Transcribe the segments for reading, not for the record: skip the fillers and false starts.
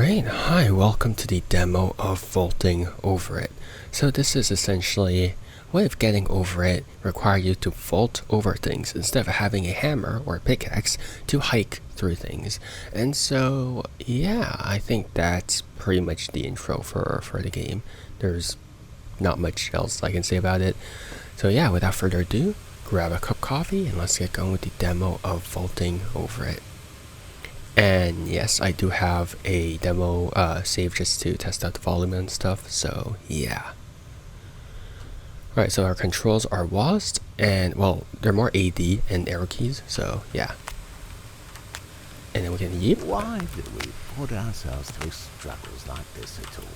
Alright, hi, welcome to the demo of vaulting over it. So this is essentially a way of getting over it, require you to vault over things instead of having a hammer or a pickaxe to hike through things. And so, yeah, I think that's pretty much the intro for the game. There's not much else I can say about it. So yeah, without further ado, grab a cup of coffee and let's get going with the demo of vaulting over it. And yes, I do have a demo saved just to test out the volume and stuff, so yeah. Alright, so our controls are WASD, and well, they're more AD and arrow keys, so yeah. And then we can yeep. Why do we put ourselves through struggles like this at all?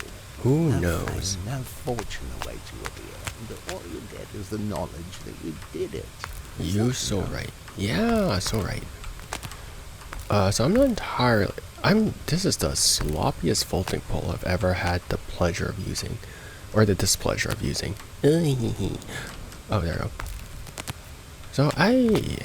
Who no knows? Fame, no fortune await you at the end. All you get is the knowledge that you did it. You so right. Yeah, so right. So I'm not entirely... this is the sloppiest vaulting pole I've ever had the pleasure of using. Or the displeasure of using. Oh, there we go. So I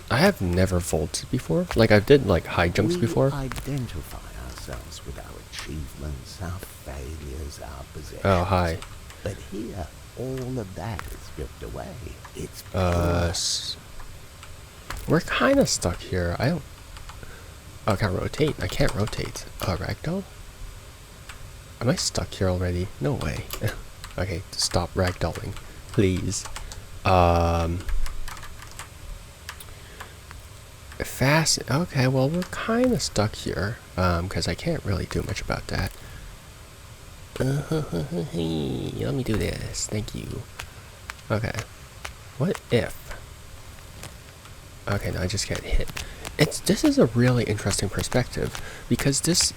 have never vaulted before. Like, I did, like, high jumps before. We identify ourselves with our achievements, our failures, our possessions. Oh, hi. But here, all of that is stripped away. It's we're kind of stuck here. Oh, I can't rotate. I can't rotate. Ragdoll? Am I stuck here already? No way. Okay, stop ragdolling, please. Fast. Okay, well, we're kind of stuck here. Because I can't really do much about that. Let me do this. Thank you. Okay. What if? Okay, no, I just get hit. This is a really interesting perspective because this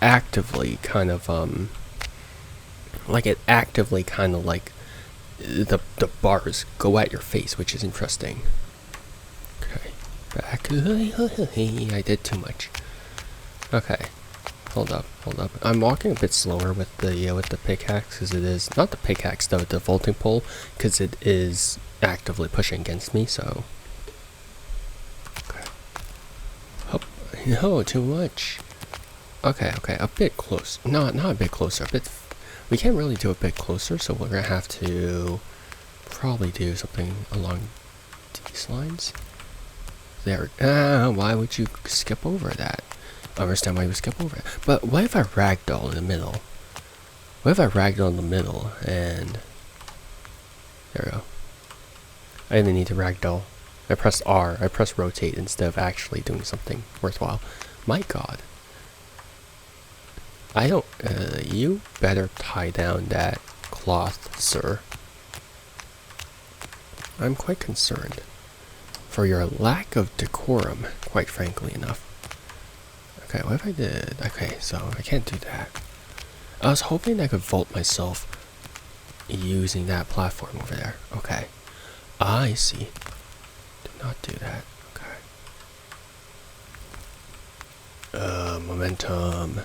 actively kind of the bars go at your face, which is interesting. Okay, back. I did too much. Okay, hold up. I'm walking a bit slower with the pickaxe because it is not the pickaxe though, the vaulting pole, because it is actively pushing against me. So. No, too much. Okay, a bit close. Not a bit closer. We can't really do a bit closer, so we're gonna have to probably do something along these lines. There. Why would you skip over that? I understand why you would skip over it. But what if I ragdoll in the middle? What if I ragdoll in the middle and there we go. I didn't need to ragdoll. I pressed R. I pressed rotate instead of actually doing something worthwhile. My god. I don't... you better tie down that cloth, sir. I'm quite concerned. For your lack of decorum, quite frankly enough. Okay, what if I did... Okay, so I can't do that. I was hoping I could vault myself using that platform over there. Okay. I see. Not do that. Okay. Momentum.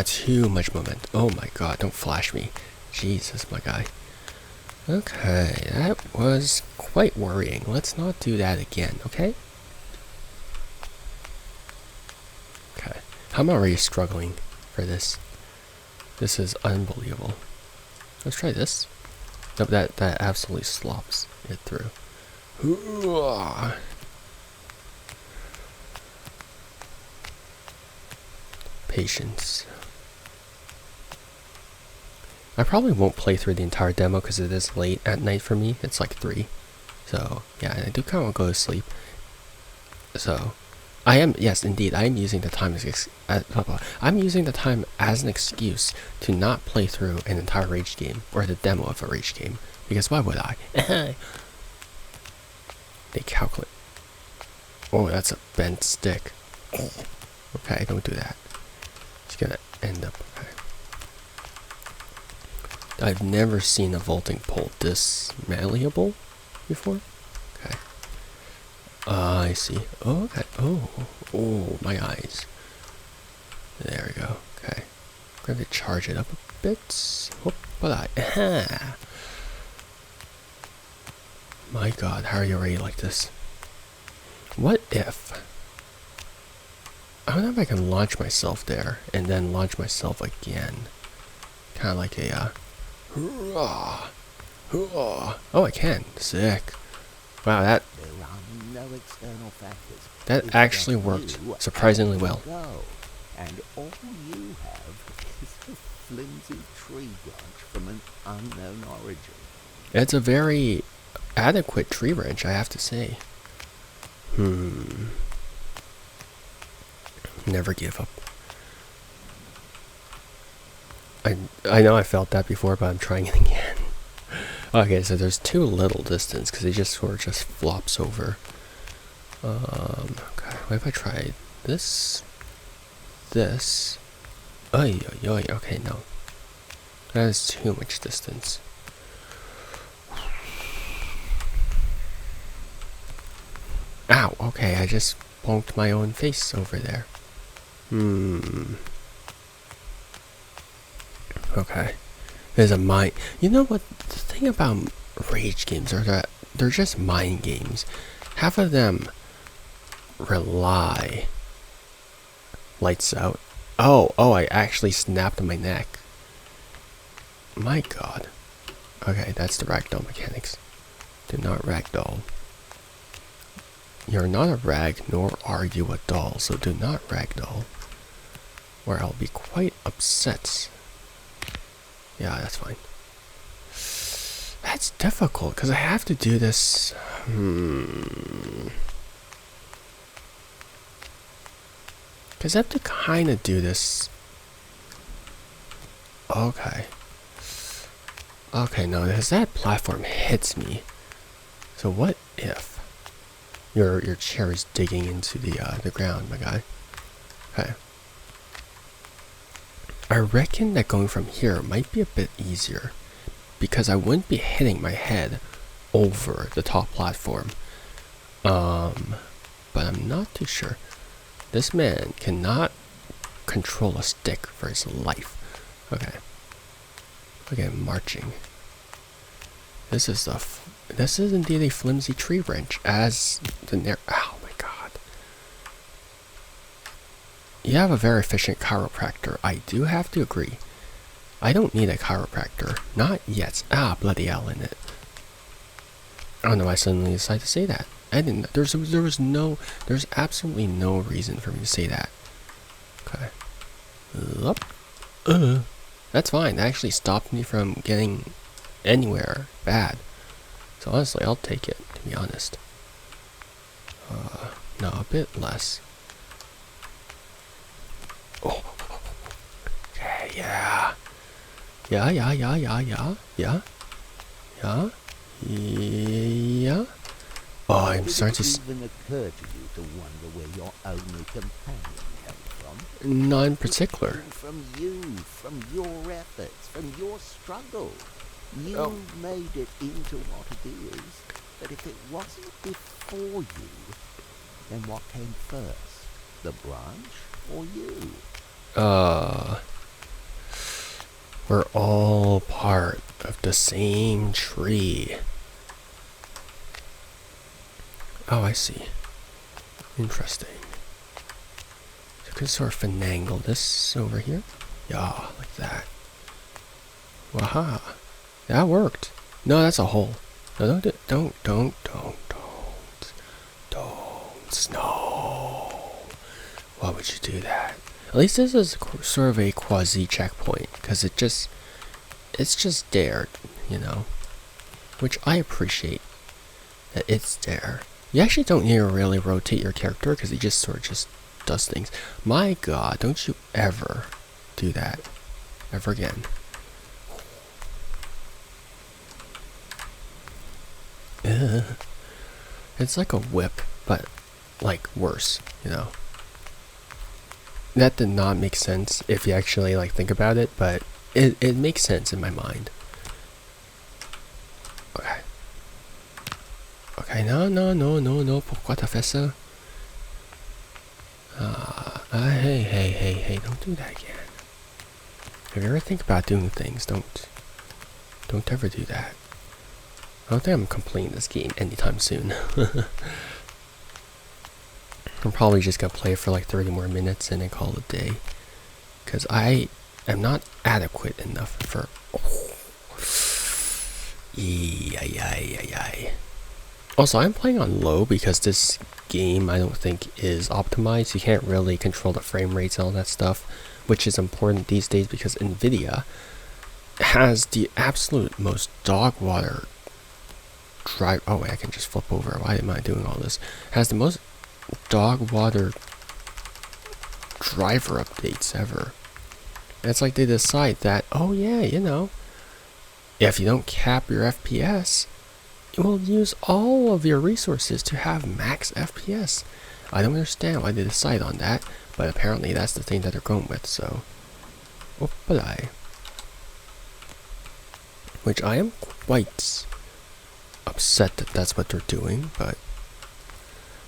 Too much momentum. Oh my god, don't flash me. Jesus, my guy. Okay, that was quite worrying. Let's not do that again, okay? Okay. I'm already struggling for this. This is unbelievable. Let's try this. No, that absolutely slops it through. Patience. I probably won't play through the entire demo because it is late at night for me. It's like 3. So, yeah, I do kind of want to go to sleep. So, I am, yes, indeed, I am using the time I'm using the time as an excuse to not play through an entire Rage game, or the demo of a Rage game, because why would I? They calculate. Oh, that's a bent stick. Okay, don't do that. It's gonna end up, okay. I've never seen a vaulting pole this malleable before. Okay. I see. Oh, okay. Oh, my eyes. There we go. Okay. I'm going to charge it up a bit. But My god, how are you already like this? What if... I don't know if I can launch myself there and then launch myself again. Kind of like a, oh, I can. Sick. Wow, that There are no external factors. that It's actually just worked you surprisingly and well. go. And all you have is a flimsy tree branch from an unknown origin. It's a very adequate tree branch, I have to say. Never give up. I know I felt that before, but I'm trying it again. Okay, so there's too little distance because it just sort of just flops over. Okay, what if I tried this? This? Oy, oy, oy. Okay, no. That is too much distance. Ow, okay, I just bonked my own face over there. Okay. There's a mind. You know what? The thing about rage games are that they're just mind games. Half of them rely. Lights out. Oh, I actually snapped my neck. My god. Okay, that's the ragdoll mechanics. Do not ragdoll. You're not a rag, nor are you a doll, so do not ragdoll. Or I'll be quite upset. Yeah, that's fine. That's difficult, because I have to do this... Because I have to kind of do this... Okay. Okay, no, because that platform hits me. So what if... Your chair is digging into the ground, my guy. Okay. I reckon that going from here might be a bit easier because I wouldn't be hitting my head over the top platform. But I'm not too sure. This man cannot control a stick for his life. Okay. Okay, marching. This is indeed a flimsy tree branch as the oh my god. You have a very efficient chiropractor. I do have to agree. I don't need a chiropractor. Not yet. Ah, bloody hell in it. I don't know why I suddenly decided to say that. I didn't. There's absolutely no reason for me to say that. Okay. That's fine. That actually stopped me from getting anywhere bad. So honestly, I'll take it, to be honest. No, a bit less. Oh. Okay, yeah. Yeah. Oh, I'm starting to... Did it even occur to you to wonder where your only companion came from? Not in particular. From you, from your efforts, from your struggle. You made it into what it is. But if it wasn't before you, then what came first? The branch or you? We're all part of the same tree. Oh, I see. Interesting. So I can sort of finagle this over here. Yeah, like that. Waha. That worked. No, that's a hole. No, don't. No. Why would you do that? At least this is sort of a quasi checkpoint, because it's just there, you know, which I appreciate that it's there. You actually don't need to really rotate your character because he just sort of just does things. My god, don't you ever do that ever again. It's like a whip, but like worse, you know. That did not make sense if you actually like think about it, but it makes sense in my mind. Okay. Okay, no, pourquoi t'as fait ça? Hey, don't do that again. If you ever think about doing things, don't ever do that. don't think I'm completing this game anytime soon. I'm probably just gonna play it for like 30 more minutes and then call it a day. Because I am not adequate enough for... Also, I'm playing on low because this game I don't think is optimized. You can't really control the frame rates and all that stuff, which is important these days because Nvidia has the absolute most dog water drive. Oh wait, I can just flip over. Why am I doing all this? Has the most dog water driver updates ever. And it's like they decide that, oh yeah, you know, if you don't cap your FPS, you will use all of your resources to have max FPS. I don't understand why they decide on that, but apparently that's the thing that they're going with, so... Which I am quite upset that that's what they're doing, but...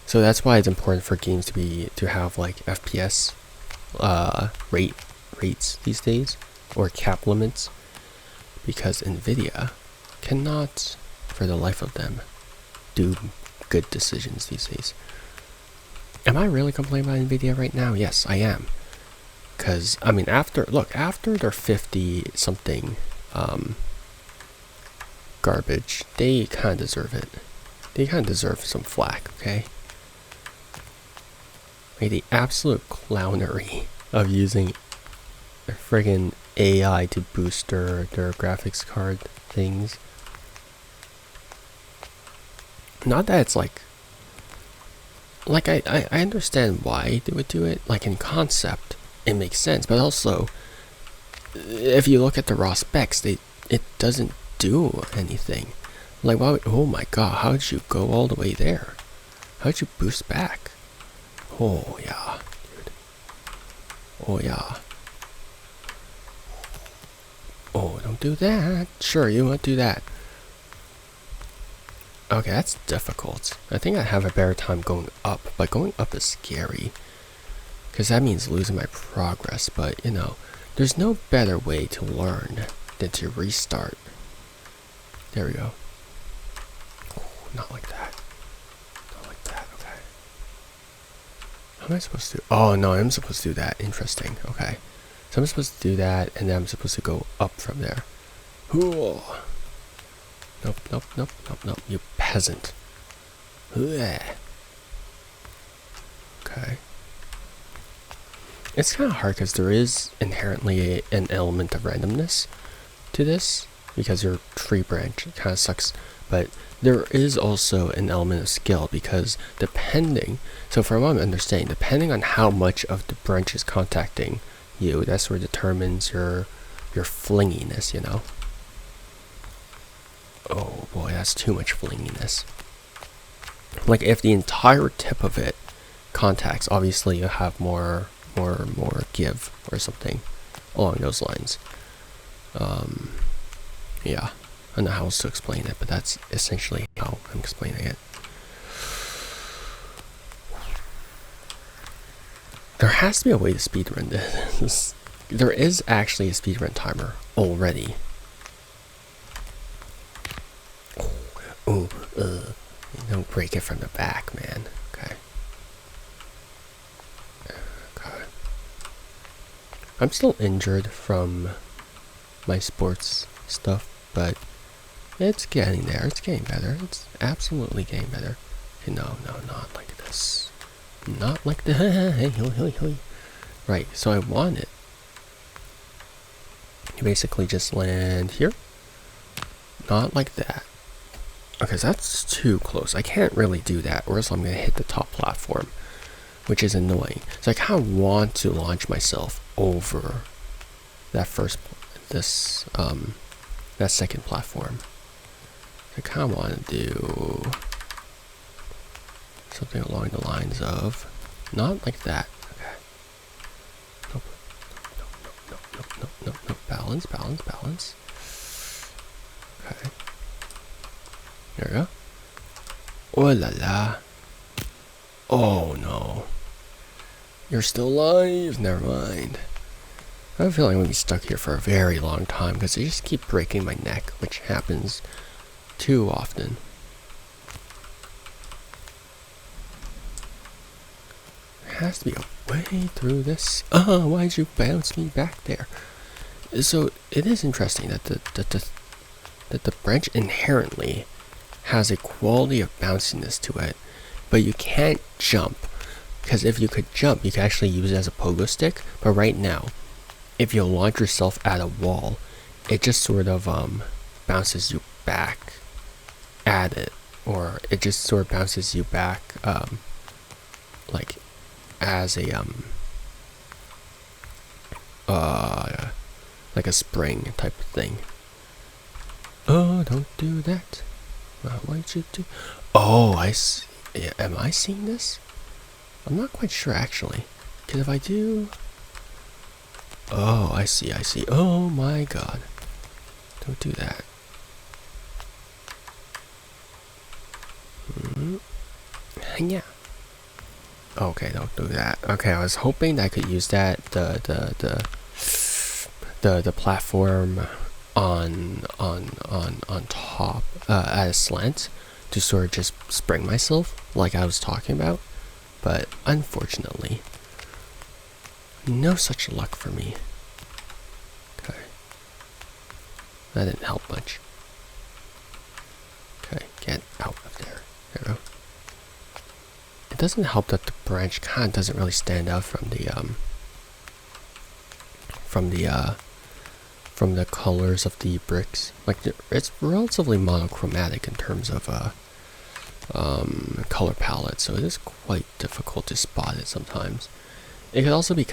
So that's why it's important for games to have like FPS rates these days, or cap limits, because Nvidia cannot, for the life of them, do good decisions these days. Am I really complaining about Nvidia right now? Yes, I am. Because, I mean, after their 50 something garbage, they kind of deserve it. They kind of deserve some flack, okay? Like the absolute clownery of using friggin' AI to boost their graphics card things. Not that it's like I understand why they would do it. Like in concept, it makes sense, but also if you look at the raw specs, it doesn't do anything. Like, why? Oh my god, how did you go all the way there? How did you boost back? Oh yeah, dude. Oh yeah. Oh, don't do that. Sure, you won't do that. Okay, that's difficult. I think I have a better time going up, but going up is scary. Because that means losing my progress, but you know, there's no better way to learn than to restart. There we go. Oh, not like that. Not like that, okay. How am I supposed to? Oh no, I'm supposed to do that. Interesting, okay. So I'm supposed to do that, and then I'm supposed to go up from there. Ooh. Nope, nope, nope, nope, nope, you peasant. Ugh. Okay. It's kind of hard because there is inherently an element of randomness to this, because your tree branch kind of sucks, but there is also an element of skill because so from what I'm understanding, depending on how much of the branch is contacting you, that's what determines your flinginess, you know? Oh boy, that's too much flinginess. Like if the entire tip of it contacts, obviously you have more give or something along those lines. Yeah, I don't know how else to explain it, but that's essentially how I'm explaining it. There has to be a way to speedrun this. There is actually a speedrun timer already. Oh, don't break it from the back, man. Okay. Okay. I'm still injured from my sports stuff, but it's getting there. It's getting better. It's absolutely getting better. Okay, no, not like this. Not like the hey. Right, so I want it. You basically just land here. Not like that. Okay, so that's too close. I can't really do that, or else I'm going to hit the top platform, which is annoying. So I kind of want to launch myself over that that second platform. I kind of want to do something along the lines of, not like that. Okay. Nope. Balance. Okay. There we go. Oh la la. Oh no. You're still alive? Never mind. I have a feeling I'm going to be stuck here for a very long time because they just keep breaking my neck, which happens too often. There has to be a way through this. Why'd you bounce me back there? So it is interesting that the branch inherently has a quality of bounciness to it, but you can't jump. Because if you could jump, you could actually use it as a pogo stick. But right now, if you launch yourself at a wall, it just sort of bounces you back at it, or it just sort of bounces you back like as a like a spring type of thing. Oh, don't do that. Why'd you do? Oh, I see. Am I seeing this? I'm not quite sure actually. Because if I do... Oh, I see. Oh my god. Don't do that. Yeah. Okay, don't do that. Okay, I was hoping that I could use that the platform on top at a slant to sort of just spring myself like I was talking about, but unfortunately no such luck for me. Okay, that didn't help much. Okay, get out of there. There we go. It doesn't help that the branch kind of doesn't really stand out from the colors of the bricks. Like it's relatively monochromatic in terms of color palette, so it is quite difficult to spot it sometimes. It could also be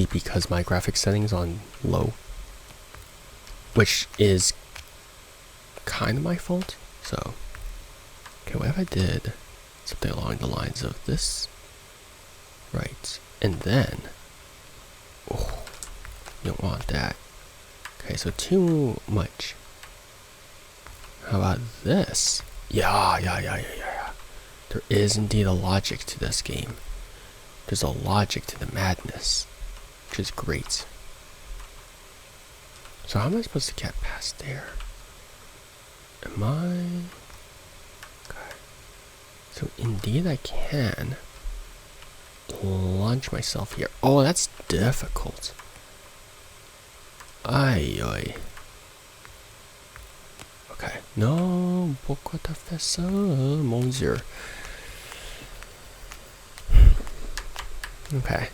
because my graphic settings on low, which is kind of my fault. So, okay, what if I did something along the lines of this, right? And then, oh, you don't want that. Okay, so too much. How about this? Yeah. There is indeed a logic to this game. There's a logic to the madness, which is great. So how am I supposed to get past there? Am I... Okay. So indeed I can launch myself here. Oh, that's difficult. Ay. Okay. No, pourquoi t'as fait ça, mon Dieu? Okay.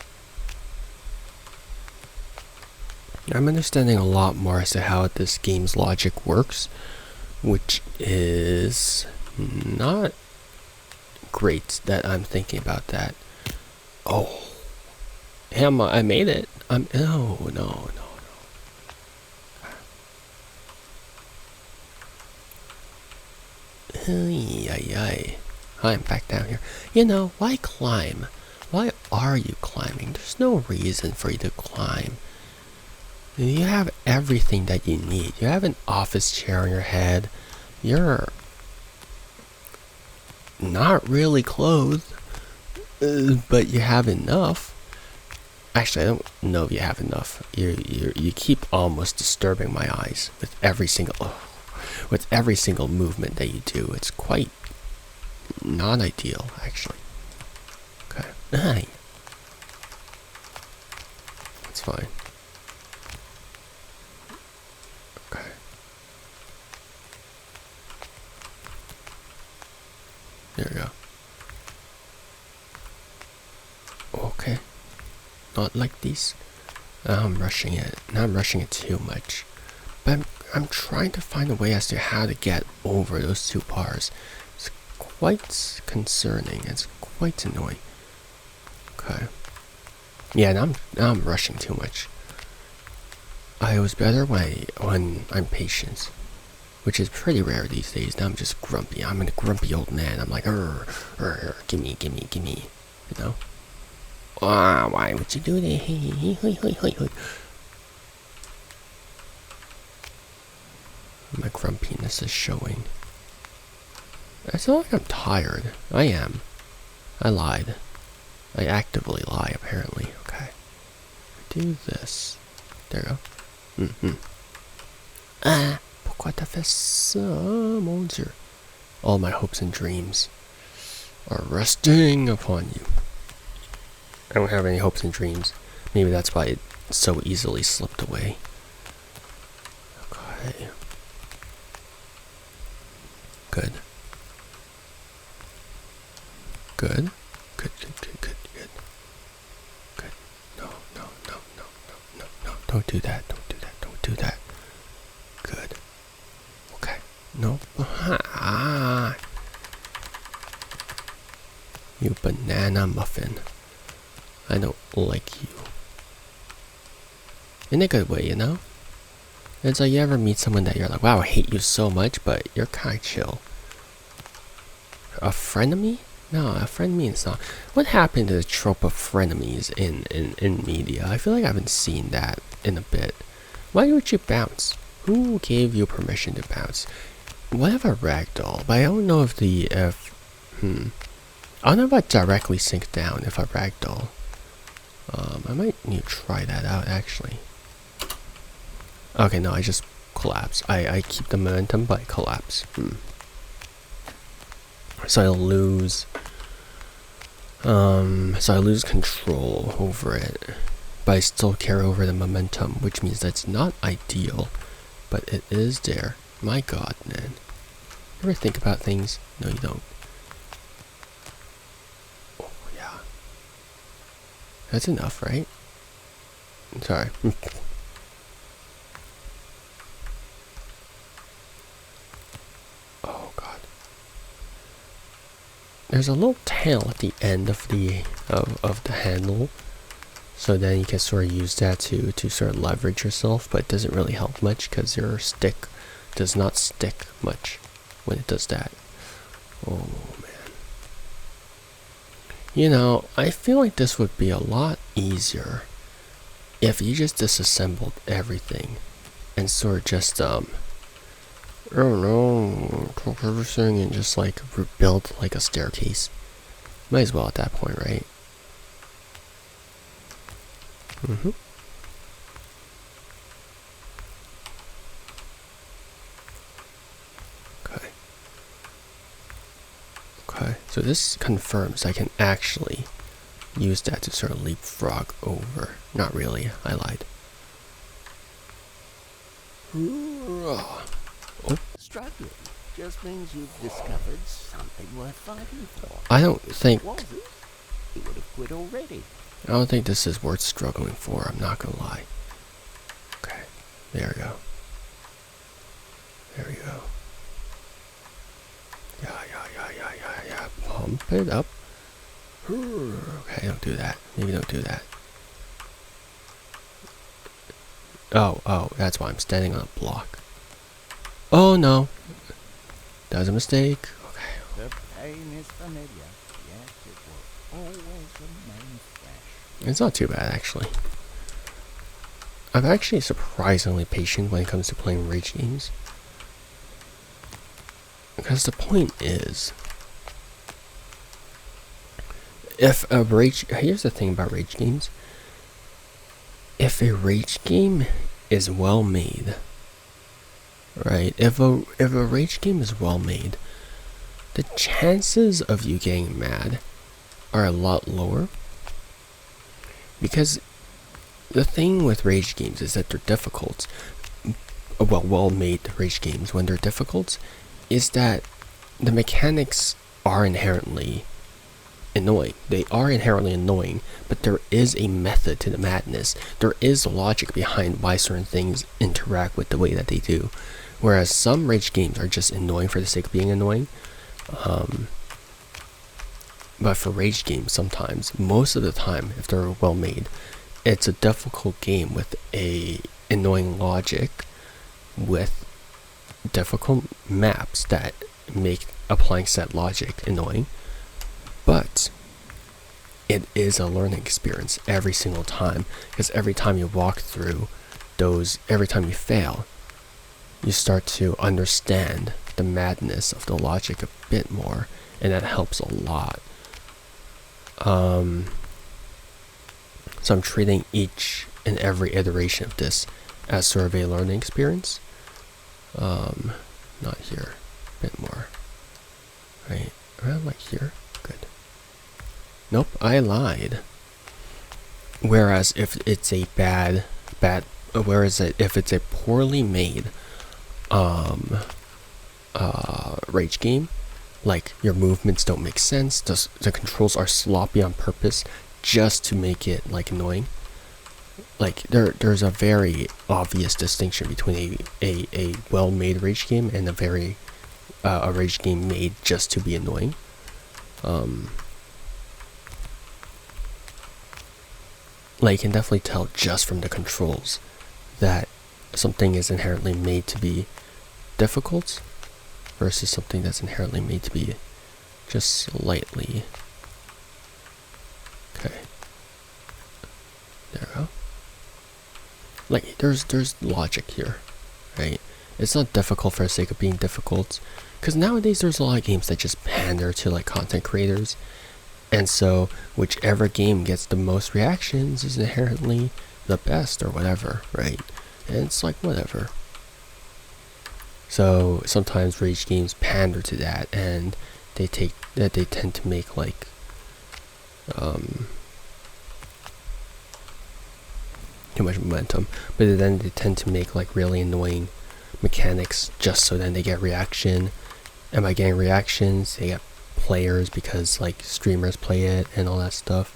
I'm understanding a lot more as to how this game's logic works, which is not great that I'm thinking about that. Oh. Emma, I made it. No. Ay. I'm back down here. You know, why climb? Why are you climbing? There's no reason for you to climb. You have everything that you need. You have an office chair on your head. You're not really clothed, but you have enough. Actually, I don't know if you have enough. You keep almost disturbing my eyes with every single movement that you do. It's quite not ideal, actually. Okay. That's fine. Okay. There we go. Okay. Not like these. Now I'm rushing it. Now I'm rushing it too much. But I'm trying to find a way as to how to get over those two bars. It's quite concerning. It's quite annoying. Okay. Yeah, now I'm rushing too much. I was better when I'm patient, which is pretty rare these days. Now I'm just grumpy. I'm a grumpy old man. I'm like, gimme. You know? Why would you do that? My grumpiness is showing. I feel like I'm tired. I am. I lied. I actively lie, apparently. Okay. Do this. There you go. quoi t'as fait ça? Mon Dieu. All my hopes and dreams are resting upon you. I don't have any hopes and dreams. Maybe that's why it so easily slipped away. Okay. Good. Good. Good, good, good, good, good. Good. No, no, no, no, no, no, no. Don't do that. Don't do that. Don't do that. Good. Okay. No. Ah. You banana muffin. I don't like you. In a good way, you know? It's like you ever meet someone that you're like, wow, I hate you so much, but you're kind of chill. A frenemy? No, a frenemy is not. What happened to the trope of frenemies in media? I feel like I haven't seen that in a bit. Why would you bounce? Who gave you permission to bounce? What if a ragdoll? But I don't know if I don't know if I directly sink down if I ragdoll. I might need to try that out actually. Okay, no, I just collapse. I keep the momentum, but I collapse. So I lose control over it, but I still carry over the momentum, which means that's not ideal, but it is there. My God, man. You ever think about things? No, you don't. Oh, yeah. That's enough, right? Sorry. Oh, God. There's a little tail at the end of the handle, so then you can sort of use that to sort of leverage yourself, but it doesn't really help much because your stick does not stick much when it does that. Oh man. You know, I feel like this would be a lot easier if you just disassembled everything and sort of just I don't know, took everything and just like rebuilt like a staircase. Might as well at that point, right? Okay. Okay, so this confirms I can actually use that to sort of leapfrog over. Not really, I lied. Oh. Struggling just means you've discovered something worth fighting for. I don't think If it wasn't, you would have quit already. I don't think this is worth struggling for, I'm not gonna lie. Okay, there we go. There we go. Yeah. Pump it up. Okay, don't do that. Maybe don't do that. Oh, that's why I'm standing on a block. Oh no. That was a mistake. Okay. The pain is familiar, yet it will always remain fresh. It's not too bad, actually. I'm actually surprisingly patient when it comes to playing rage games. Because the point is, here's the thing about rage games. If a rage game is well made, right? If a rage game is well made, the chances of you getting mad are a lot lower. Because the thing with rage games is that they're difficult. Well-made rage games, when they're difficult, is that the mechanics are inherently annoying. They are inherently annoying, but there is a method to the madness. There is logic behind why certain things interact with the way that they do. Whereas some rage games are just annoying for the sake of being annoying. But for rage games, sometimes, most of the time, if they're well made, it's a difficult game with a annoying logic, with difficult maps that make applying set logic annoying. But it is a learning experience every single time, because every time you walk through those, every time you fail, you start to understand the madness of the logic a bit more, and that helps a lot. So I'm treating each and every iteration of this as sort of a learning experience. Not here. A bit more. Right. Around like here. Good. Nope, I lied. Whereas if it's a if it's a poorly made rage game, like your movements don't make sense, the controls are sloppy on purpose just to make it like annoying. Like there's a very obvious distinction between a well-made rage game and a rage game made just to be annoying. Like you can definitely tell just from the controls that something is inherently made to be difficult versus something that's inherently made to be just slightly. Okay. There we go. Like there's logic here, right? It's not difficult for the sake of being difficult, because nowadays there's a lot of games that just pander to like content creators, and so whichever game gets the most reactions is inherently the best or whatever, right? And it's like whatever. So sometimes rage games pander to that, and they tend to make like too much momentum, but then they tend to make like really annoying mechanics just so then they get reaction, and by getting reactions they get players because like streamers play it and all that stuff.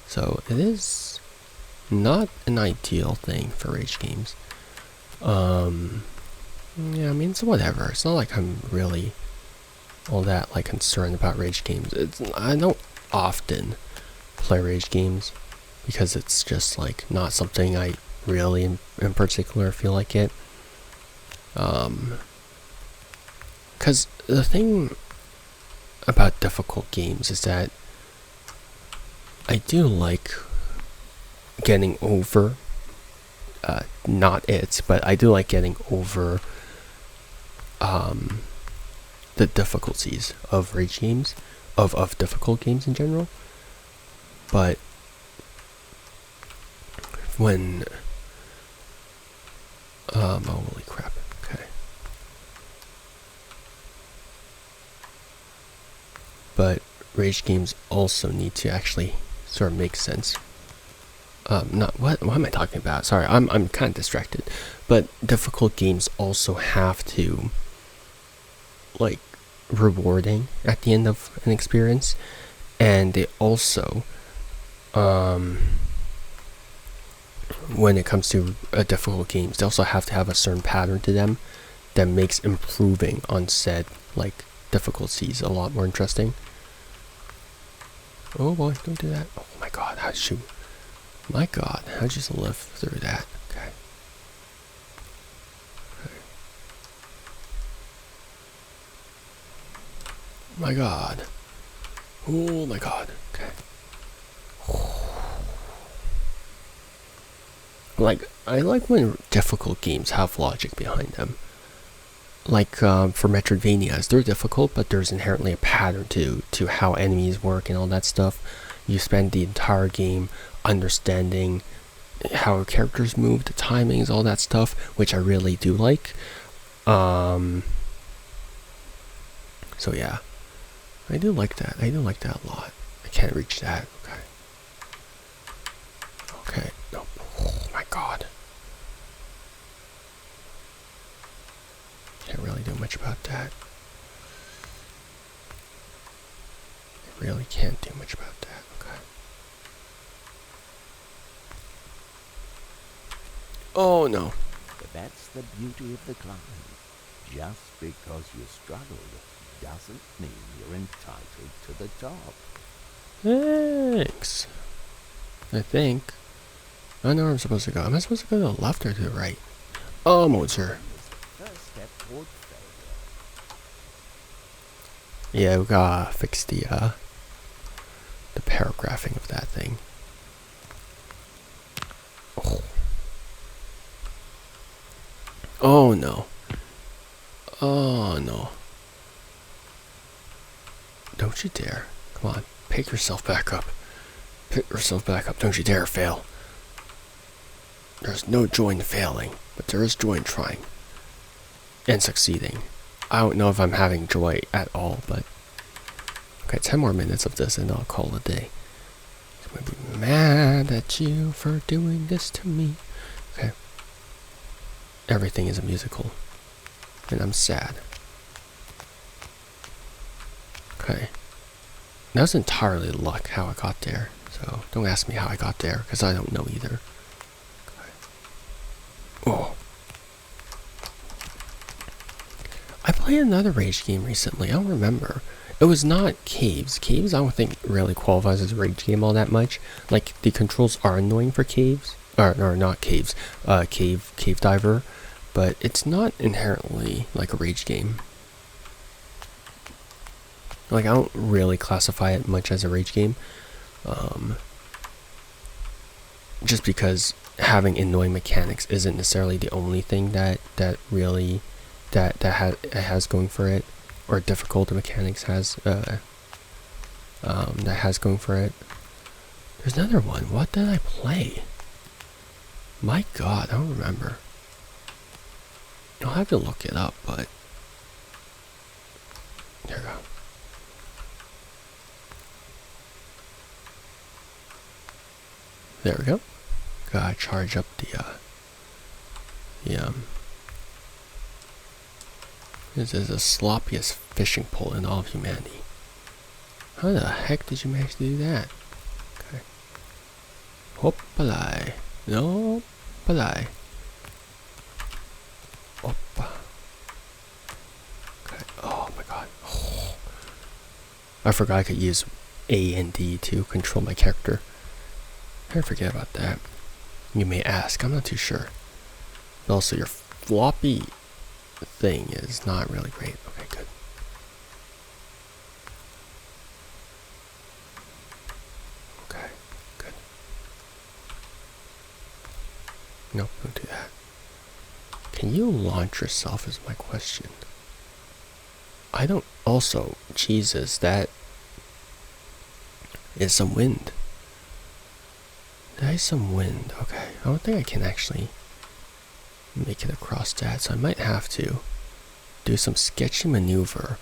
So it is not an ideal thing for rage games. Yeah, I mean, it's whatever. It's not like I'm really all that like concerned about rage games. I don't often play rage games because it's just like not something I really in particular feel like it. Because the thing about difficult games is that I do like getting over, not it, but I do like getting over the difficulties of rage games, of difficult games in general. But when oh holy crap, okay. But rage games also need to actually sort of make sense. Not what am I talking about? Sorry, I'm kind of distracted. But difficult games also have to like rewarding at the end of an experience, and they also when it comes to difficult games, they also have to have a certain pattern to them that makes improving on said like difficulties a lot more interesting. Oh boy, don't do that. Oh my god, how'd you just live through that? Okay. My god. Oh my god. Okay. Like, I like when difficult games have logic behind them. Like, for Metroidvanias, they're difficult, but there's inherently a pattern to how enemies work and all that stuff. You spend the entire game understanding how characters move, the timings, all that stuff, which I really do like. So yeah, I do like that. I do like that a lot. I can't reach that. Okay. Okay. No. Oh my god. Can't really do much about that. I really can't do much about that. Okay. Oh no. But that's the beauty of the climb. Just because you struggled doesn't mean you're entitled to the top. Thanks. I think. I know where I'm supposed to go. Am I supposed to go to the left or to the right? Almost sure. First step toward failure. Yeah, we gotta fix the paragraphing of that thing. Oh. Oh no. Oh no. Don't you dare. Come on, pick yourself back up. Pick yourself back up. Don't you dare fail. There's no joy in failing, but there is joy in trying. and succeeding. I don't know if I'm having joy at all, but okay, 10 more minutes of this and I'll call it a day. I'm gonna be mad at you for doing this to me. Okay. Everything is a musical. And I'm sad. Okay. That was entirely luck how I got there. So don't ask me how I got there, because I don't know either. Okay. Oh. I played another rage game recently. I don't remember. It was not Caves. Caves I don't think really qualifies as a rage game all that much. Like, the controls are annoying for Caves. Or not Caves. Cave Diver. But it's not inherently like a rage game. Like, I don't really classify it much as a rage game. Just because having annoying mechanics isn't necessarily the only thing that really has going for it, or difficult mechanics has that has going for it. There's another one. What did I play? My God, I don't remember. I'll have to look it up, but there we go. There we go. Gotta charge up this is the sloppiest fishing pole in all of humanity. How the heck did you manage to do that? Okay. Hoppalai. No, palai. Hoppa. Okay. Oh my God. Oh. I forgot I could use A and D to control my character. I forget about that. You may ask, I'm not too sure. But also, your floppy thing is not really great. Okay, good. Okay, good. Nope, don't do that. Can you launch yourself is my question. I don't. Also, Jesus, that is some wind. That is some wind. Okay, I don't think I can actually make it across that, so I might have to do some sketchy maneuver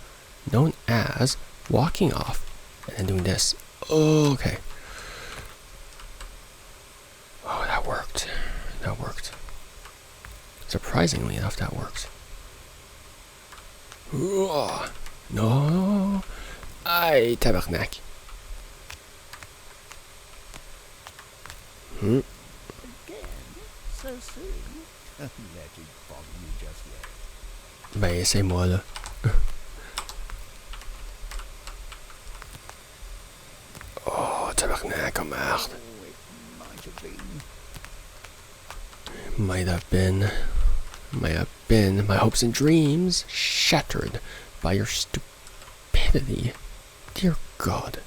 known as walking off and then doing this. Oh, okay. Oh, that worked. That worked. Surprisingly enough, that worked. Oh, no. Ay, tabarnak. Again? So soon? Let it bother you just yet. Ben, c'est moi, là. Oh, tabarnak, oh merde. Oh, it might have been. Might have been. Might have been. My hopes and dreams shattered by your stupidity. Dear God.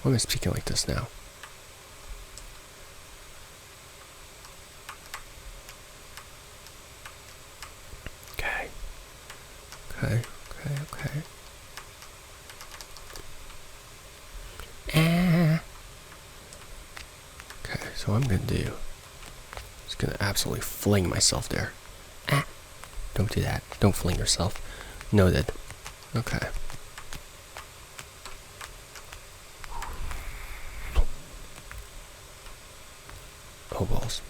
Why am I speaking like this now? Okay. Okay, so what I'm gonna do is gonna absolutely fling myself there. Don't do that. Don't fling yourself. Noted. Okay. Oh balls.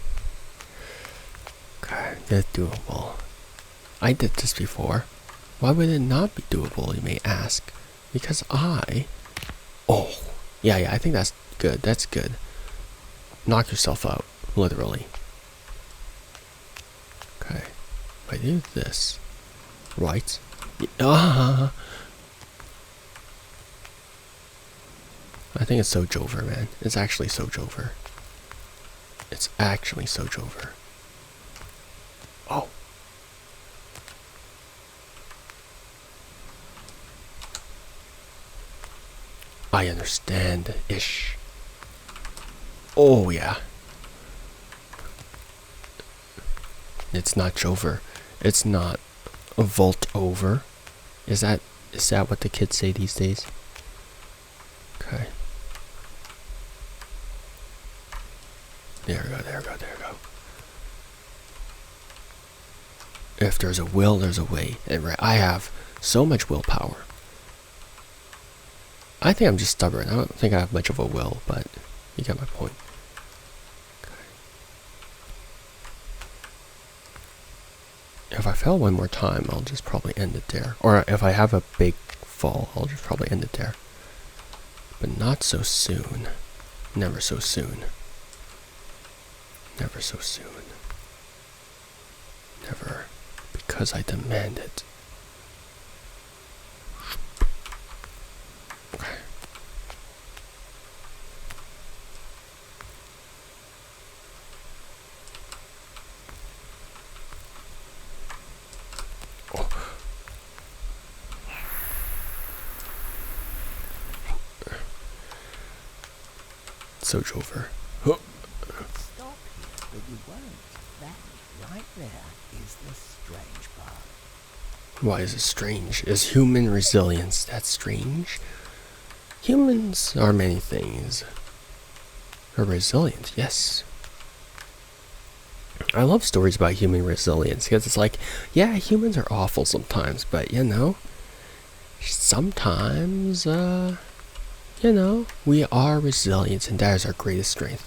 Okay, that's doable. I did this before. Why would it not be doable, you may ask? Because Oh, yeah, I think that's good. That's good. Knock yourself out, literally. Okay. If I do this, right? I think it's so Jover, man. It's actually so Jover. It's actually so Jover. Oh. I understand-ish. Oh, yeah. It's not Jover. It's not a vault over. Is that what the kids say these days? Okay. There we go. if there's a will, there's a way. And I have so much willpower. I think I'm just stubborn. I don't think I have much of a will, but you get my point. Okay. If I fail one more time, I'll just probably end it there. Or if I have a big fall, I'll just probably end it there. But not so soon. Never so soon. Never so soon. Never. Because I demand it. Okay. Oh. Soch over. Oh. Stop here, but you won't. That right there is the strange part. Why is it strange? Is human resilience that strange? Humans are many things. Are resilient, yes. I love stories about human resilience because it's like, yeah, humans are awful sometimes, but you know, sometimes, you know, we are resilient and that is our greatest strength.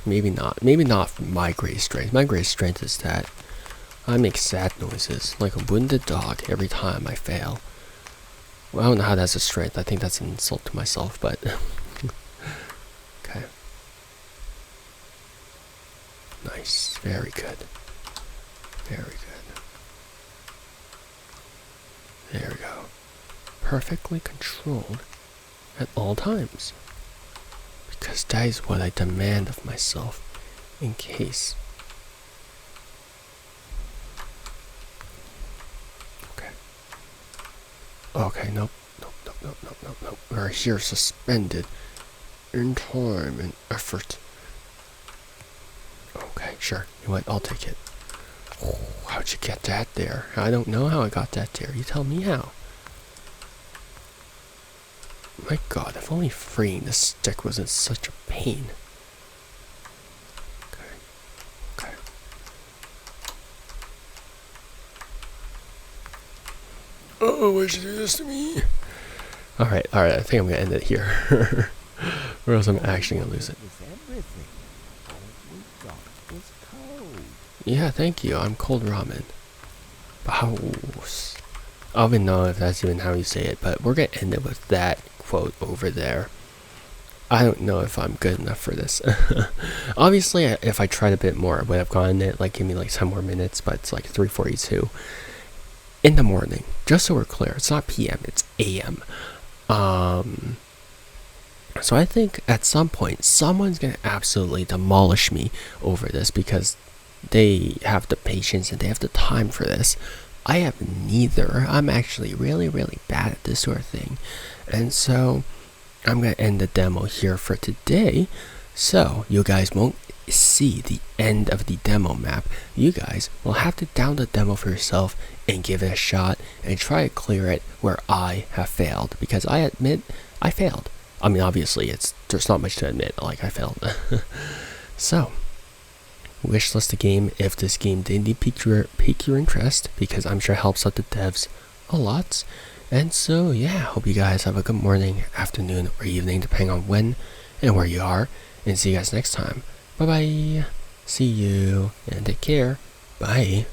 Maybe not. Maybe not my greatest strength. My greatest strength is that I make sad noises like a wounded dog every time I fail. Well, I don't know how that's a strength. I think that's an insult to myself, but okay. Nice. Very good. Very good. There we go. Perfectly controlled at all times. Because that is what I demand of myself in case. Okay. Okay, nope. Nope. We're here suspended in time and effort. Okay, sure. You know what? I'll take it. Oh, how'd you get that there? I don't know how I got that there. You tell me how. My god, if only freeing the stick wasn't such a pain. Okay. Oh, why'd you do this to me? Alright, I think I'm gonna end it here. Or else I'm actually gonna lose it. Yeah, thank you. I'm cold ramen. Baus. I don't even know if that's even how you say it, but we're gonna end it with that quote over there. I don't know if I'm good enough for this. Obviously, if I tried a bit more, I would have gotten it. Like, give me like 10 more minutes, but it's like 3:42 in the morning. Just so we're clear, it's not PM, it's AM. So I think at some point, someone's gonna absolutely demolish me over this because they have the patience and they have the time for this. I have neither. I'm actually really bad at this sort of thing. And so I'm going to end the demo here for today. So you guys won't see the end of the demo map. You guys will have to download the demo for yourself and give it a shot and try to clear it where I have failed. Because I admit I failed. I mean, obviously, there's not much to admit. Like, I failed. So wishlist the game if this game did indeed pique your interest, because I'm sure it helps out the devs a lot. And so yeah, hope you guys have a good morning, afternoon, or evening, depending on when and where you are, and see you guys next time. Bye bye, see you, and take care, bye.